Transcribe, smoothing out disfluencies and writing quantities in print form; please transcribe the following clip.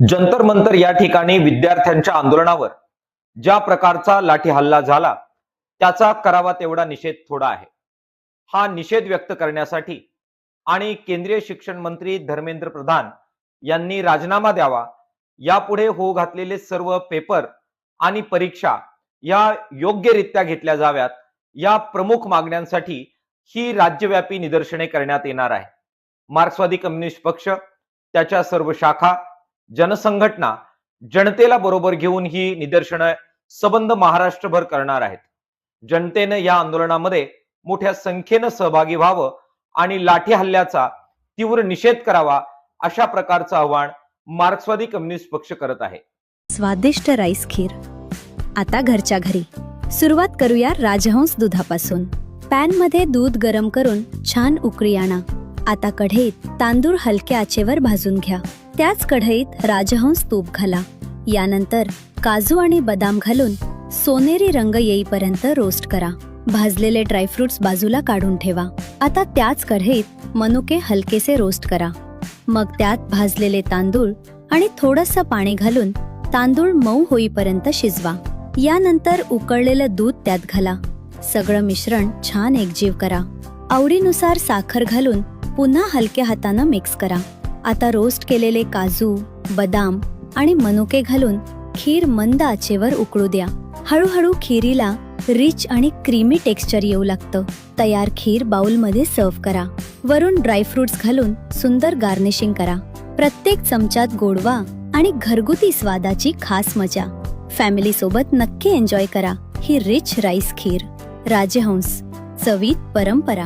जंतर मंतर या ठिकाणी विद्यार्थ्यांच्या आंदोलनावर ज्या प्रकारचा लाठी हल्ला झाला त्याचा करावा तेवढा निषेध थोडा आहे. हा निषेध व्यक्त करण्यासाठी आणि केंद्रीय शिक्षण मंत्री धर्मेंद्र प्रधान यांनी राजीनामा द्यावा, यापुढे होऊ घातलेले सर्व पेपर आणि परीक्षा या योग्यरित्या घेतल्या जाव्यात, या प्रमुख मागण्यांसाठी ही राज्यव्यापी निदर्शने करण्यात येणार आहे. मार्क्सवादी कम्युनिस्ट पक्ष, त्याच्या सर्व शाखा, जनसंघटना जनतेला बरोबर घेऊन ही निदर्शनं सबंध महाराष्ट्रभर करणार आहेत. जनतेने या आंदोलनामध्ये मोठ्या संख्येनं सहभागी व्हावं आणि लाठी हल्ल्याचा तीव्र निषेध करावा, अशा प्रकारचं आवाहन मार्क्सवादी कम्युनिस्ट पक्ष करत आहे. स्वादिष्ट राईस खीर आता घरच्या घरी. सुरुवात करूया राजहंस दुधापासून. पॅन मध्ये दूध गरम करून छान उकळी आणा. आता कढईत तांदूळ हलक्या आचेवर भाजून घ्या. त्याच कढईत राजहंस तूप घाला. यानंतर काजू आणि बदाम घालून सोनेरी रंग येईपर्यंत रोस्ट करा. भाजलेले ड्रायफ्रुट्स बाजूला काढून ठेवा. आता त्याच कढईत मनुके हलकेसे रोस्ट करा. मग त्यात भाजलेले तांदूळ आणि थोडंसं पाणी घालून तांदूळ मऊ होईपर्यंत शिजवा. यानंतर उकळलेलं दूध त्यात घाला. सगळं मिश्रण छान एकजीव करा. आवडीनुसार साखर घालून पुन्हा हलक्या हातानं मिक्स करा. आता रोस्ट केलेले काजू, बदाम आणि मनुके घालून खीर मंद आचेवर उकळू द्या. हळूहळू खीरीला रिच आणि क्रीमी टेक्स्चर येऊ लागतं. तयार खीर बाउलमध्ये सर्व्ह करा. वरून ड्रायफ्रुट्स घालून सुंदर गार्निशिंग करा. प्रत्येक चमच्यात गोडवा आणि घरगुती स्वादाची खास मजा. फॅमिली सोबत नक्की एन्जॉय करा ही रिच राईस खीर. राजहंस, चवीत परंपरा.